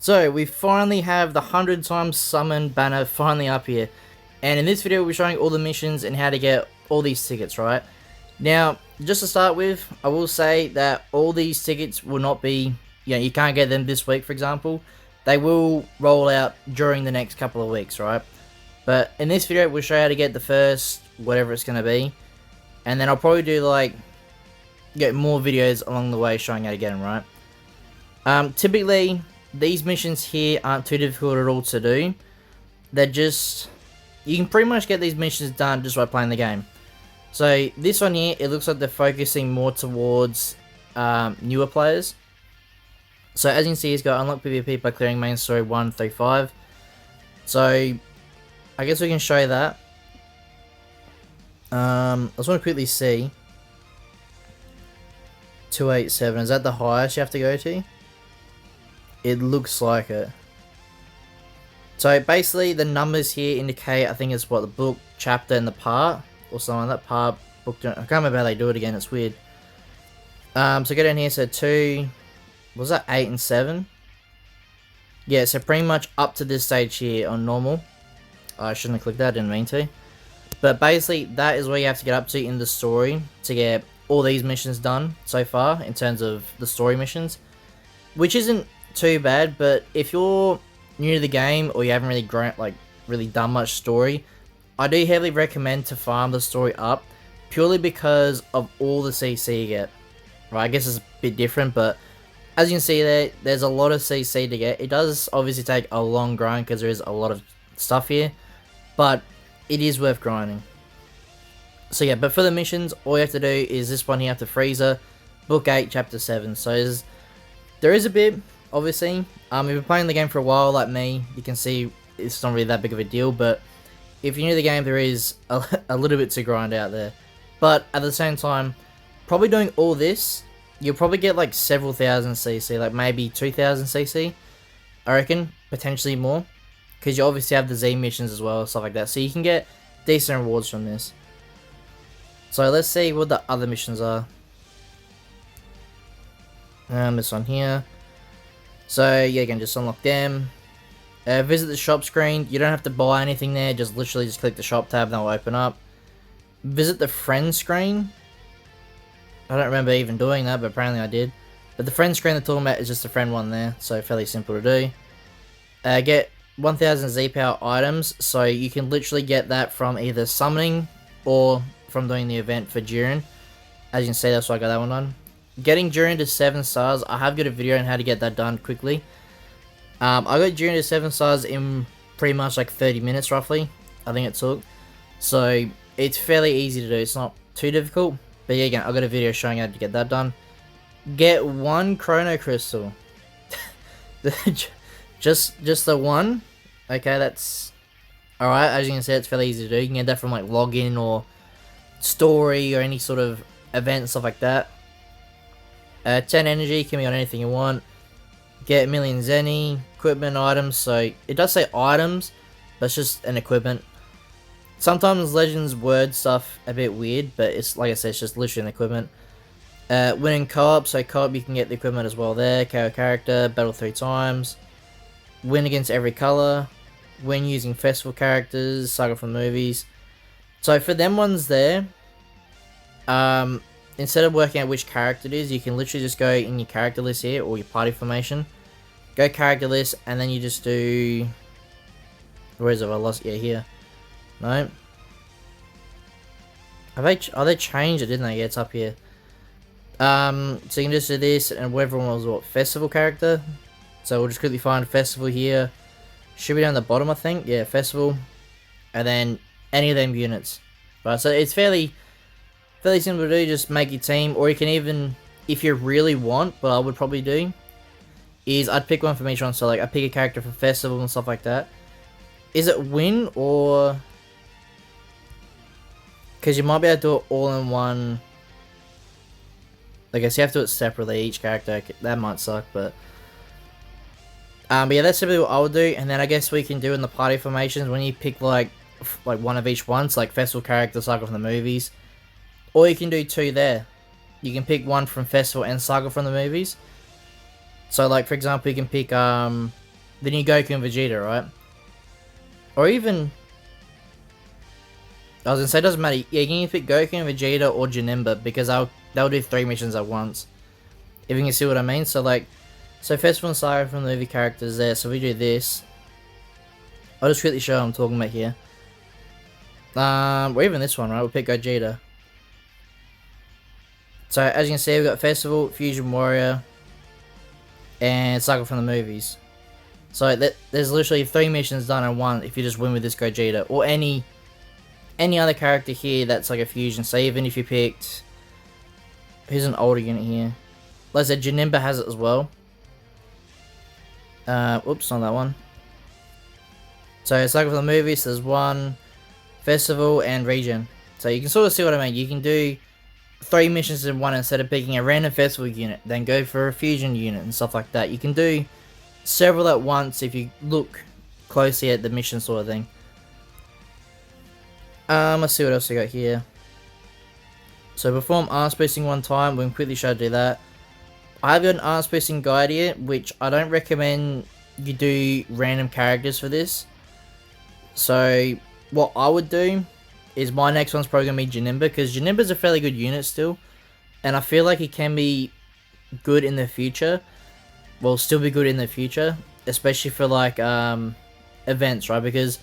So we finally have the 100 times summon banner finally up here. And in this video we're showing all the missions and how to get all these tickets, right? Now, just to start with, I will say that all these tickets will not be, you can't get them this week, for example. They will roll out during the next couple of weeks, right? But in this video we'll show you how to get the first, whatever it's going to be. And then I'll probably do get more videos along the way showing how to get them, right? Typically, these missions here aren't too difficult at all to do. They're just, you can pretty much get these missions done just by playing the game. So this one here, it looks like they're focusing more towards newer players. So as you can see, it's got unlock PvP by clearing main story 1 through 5. So I guess we can show that. I just want to quickly see. 287, is that the highest you have to go to? It looks like it. So basically the numbers here indicate, I think it's what, the book, chapter, and the part, or something like that. Part, book, I can't remember how they do it again, it's weird. So go down here, so 2, was that 8 and 7? Yeah, so pretty much up to this stage here on normal. I shouldn't have clicked that, didn't mean to. But basically that is where you have to get up to in the story to get all these missions done so far in terms of the story missions. Which isn't too bad, but if you're new to the game or you haven't really done much story, I do heavily recommend to farm the story up purely because of all the CC you get. Right, I guess it's a bit different, but as you can see there's a lot of CC to get. It does obviously take a long grind because there is a lot of stuff here, but it is worth grinding. So yeah, but for the missions, all you have to do is this one here, after Freezer, Book 8, Chapter 7. So there is a bit, obviously. If you've been playing the game for a while like me, you can see it's not really that big of a deal, but if you're new to the game, there is a little bit to grind out there. But at the same time, probably doing all this, you'll probably get like several thousand CC, like maybe 2,000 CC, I reckon, potentially more, because you obviously have the Z missions as well, stuff like that, so you can get decent rewards from this. So let's see what the other missions are. This one here. So yeah, again, just unlock them. Visit the shop screen. You don't have to buy anything there. Just literally just click the shop tab and they'll open up. Visit the friend screen. I don't remember even doing that, but apparently I did. But the friend screen they're talking about is just the friend one there. So fairly simple to do. Get 1000 Z power items. So you can literally get that from either summoning or from doing the event for Jiren. As you can see, that's why I got that one on. Getting Jiren to 7 stars, I have got a video on how to get that done quickly. I got Jiren to 7 stars in pretty much like 30 minutes roughly, I think it took. So it's fairly easy to do, it's not too difficult. But yeah, again, I got a video showing how to get that done. Get 1 Chrono Crystal. just the one. Okay, that's alright. As you can see, it's fairly easy to do. You can get that from like login or story or any sort of event, stuff like that. 10 energy, can be on anything you want. Get 1,000,000 Zenny, equipment items, so it does say items, but it's just an equipment. Sometimes Legends word stuff a bit weird, but it's like I said, it's just literally an equipment. Winning co-op, so co-op you can get the equipment as well there. KO character, battle 3 times. Win against every color. Win using festival characters, saga from movies. So for them ones there, instead of working out which character it is, you can literally just go in your character list here, or your party formation. Go character list, and then you just do... Where is it? I lost... Yeah, here. No. Oh, they changed it, didn't they? Yeah, it's up here. So you can just do this, and whatever one was, what, festival character? So we'll just quickly find festival here. Should be down the bottom, I think. Yeah, festival. And then any of them units. Right, so it's fairly simple to do. Just make your team, or you can even, if you really want, what I would probably do is I'd pick one from each one. So like I pick a character for festival and stuff like that. Is it win or, because you might be able to do it all in one. I guess you have to do it separately, each character. That might suck, but yeah, that's simply what I would do. And then I guess we can do in the party formations when you pick like one of each ones, like festival character, saga from the movies. Or you can do 2 there. You can pick one from festival and saga from the movies. So like for example, you can pick then you Goku and Vegeta, right? Or even... I was gonna say, it doesn't matter. Yeah, you can either pick Goku and Vegeta or Janemba, because they'll do 3 missions at once. If you can see what I mean. So like, so Festival and Saga from the movie characters there. So we do this. I'll just quickly show what I'm talking about here. Or even this one, right? We'll pick Gogeta. So as you can see, we've got Festival, Fusion Warrior, and Saga from the movies. So there's literally 3 missions done in one if you just win with this Gogeta, or any other character here that's like a fusion. So even if you picked, who's an older unit here? Like I said, Janemba has it as well. Oops, not that one. So Saga from the movies, there's 1, Festival, and Regen. So you can sort of see what I mean. You can do 3 missions in one instead of picking a random Festival unit, then go for a fusion unit and stuff like that. You can do several at once if you look closely at the mission sort of thing. Let's see what else I got here. So perform arms boosting 1 time. We can quickly show how to do that. I've got an arms boosting guide here, which I don't recommend you do random characters for this. So what I would do is, my next one's probably going to be Janemba, because Janemba's a fairly good unit still, and I feel like he can be good in the future. Well, still be good in the future, especially for like events, right? Because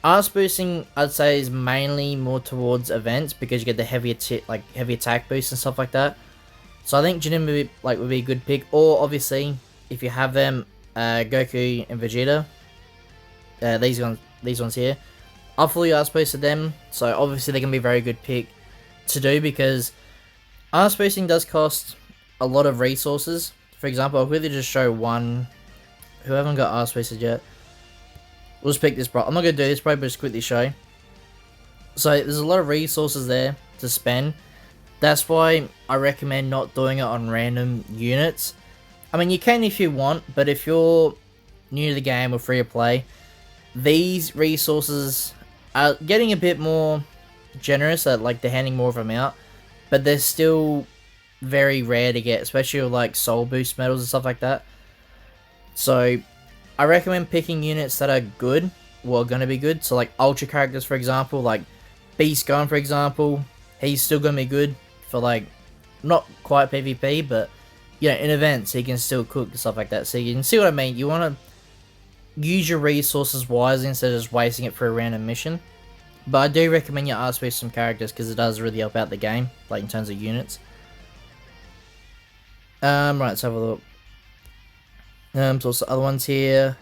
arms boosting, I'd say, is mainly more towards events, because you get the heavy attack boost and stuff like that. So I think Janemba would be a good pick. Or obviously, if you have them, Goku and Vegeta, these ones here, I'll fully arms boosted them. So obviously they can be a very good pick to do, because arms boosting does cost a lot of resources. For example, I'll quickly just show one who haven't got arms boosted yet. We'll just pick this, bro. I'm not going to do this, bro, but just quickly show. So there's a lot of resources there to spend. That's why I recommend not doing it on random units. I mean, you can if you want, but if you're new to the game or free to play, these resources are getting a bit more generous, like they're handing more of them out, but they're still very rare to get, especially with like soul boost medals and stuff like that. So I recommend picking units that are good, or are going to be good. So like ultra characters, for example, like Beast Gun, for example, he's still going to be good for like, not quite PvP, but you know, in events he can still cook and stuff like that. So you can see what I mean. You want to use your resources wisely instead of just wasting it for a random mission. But I do recommend you ask for some characters, because it does really help out the game, like in terms of units. Right, let's have a look. There's also other ones here.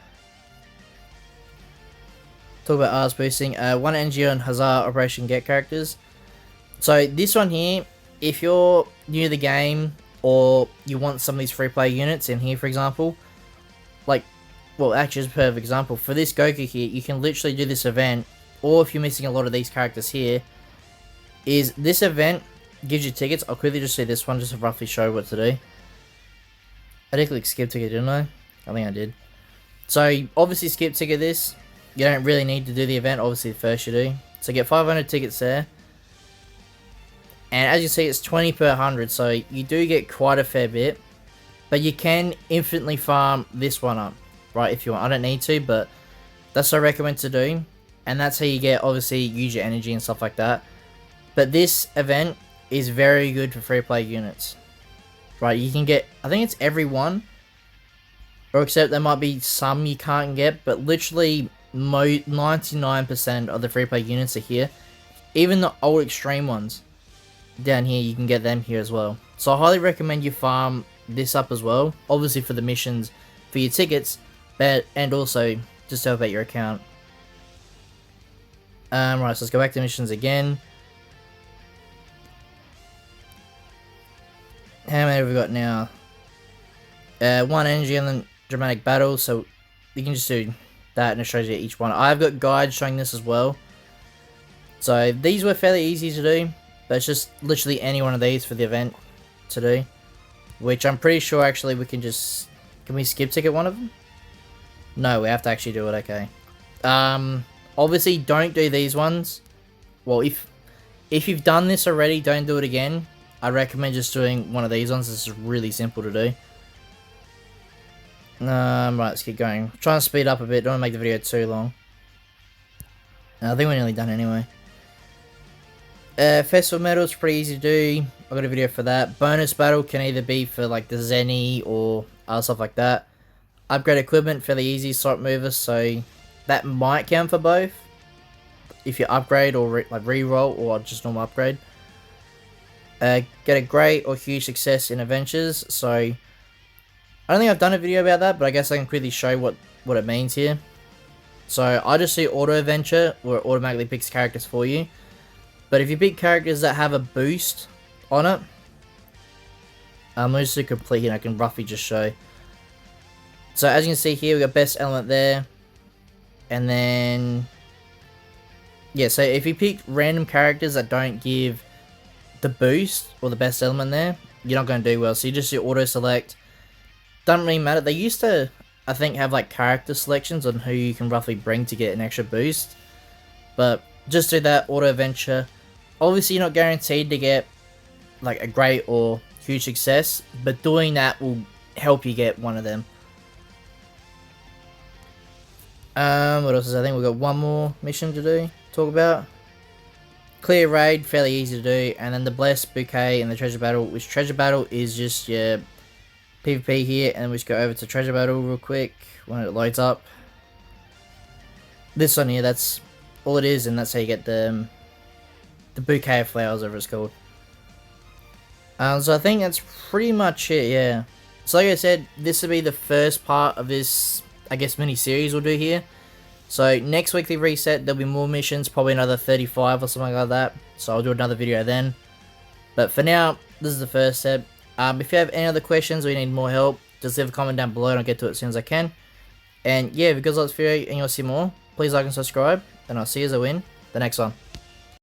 Talk about arms boosting. 1 energy on Hazard Operation Get characters. So this one here, if you're new to the game, or you want some of these free play units in here, for example, like, well, actually, as a perfect example, for this Goku here, you can literally do this event, or if you're missing a lot of these characters here, is this event gives you tickets. I'll quickly just do this one, just to roughly show what to do. I did click skip ticket, didn't I? I think I did. So, obviously skip ticket this. You don't really need to do the event, obviously first you do. So get 500 tickets there. And as you see, it's 20 per 100, so you do get quite a fair bit. But you can infinitely farm this one up, right, if you want. I don't need to, but that's what I recommend to do. And that's how you get, obviously, use your energy and stuff like that. But this event is very good for free play units. Right, you can get, I think it's every one. Or except there might be some you can't get, but literally 99% of the free play units are here. Even the old extreme ones down here, you can get them here as well. So I highly recommend you farm this up as well. Obviously for the missions, for your tickets, but and also just to help out your account. Right, so let's go back to missions again. How many have we got now? 1 energy and then dramatic battle, so you can just do that and it shows you each one. I've got guides showing this as well. So these were fairly easy to do, but it's just literally any one of these for the event to do. Which I'm pretty sure actually we can just... Can we skip ticket one of them? No, we have to actually do it, okay. Obviously don't do these ones. Well, if you've done this already, don't do it again. I recommend just doing one of these ones. This is really simple to do. Right, let's keep going. Trying to speed up a bit, don't want to make the video too long. I think we're nearly done anyway. Festival medal is pretty easy to do. I got a video for that. Bonus battle can either be for like the Zenny or other stuff like that. Upgrade equipment, fairly easy slot mover, so that might count for both. If you upgrade or like re-roll or just normal upgrade. Get a great or huge success in adventures, so I don't think I've done a video about that, but I guess I can quickly show what it means here. So I just see auto adventure where it automatically picks characters for you. But if you pick characters that have a boost on it, let's do complete here and I can roughly just show. So as you can see here, we got best element there. And then, yeah, so if you pick random characters that don't give the boost or the best element there, you're not going to do well. So you just do auto select. Doesn't really matter. They used to, I think, have like character selections on who you can roughly bring to get an extra boost. But just do that, auto adventure. Obviously, you're not guaranteed to get like a great or huge success, but doing that will help you get one of them. What else is I think we've got one more mission to do, talk about. Clear raid, fairly easy to do, and then the blessed bouquet and the treasure battle, which treasure battle is just your PvP here, and we just go over to treasure battle real quick when it loads up. This one here, that's all it is, and that's how you get the bouquet of flowers, whatever it's called. So I think that's pretty much it, yeah. So like I said, this will be the first part of this, I guess, mini-series we'll do here. So next weekly reset, there'll be more missions, probably another 35 or something like that. So I'll do another video then. But for now, this is the first step. If you have any other questions or you need more help, just leave a comment down below and I'll get to it as soon as I can. And yeah, if you guys like this video and you want to see more, please like and subscribe. And I'll see you as I win the next one.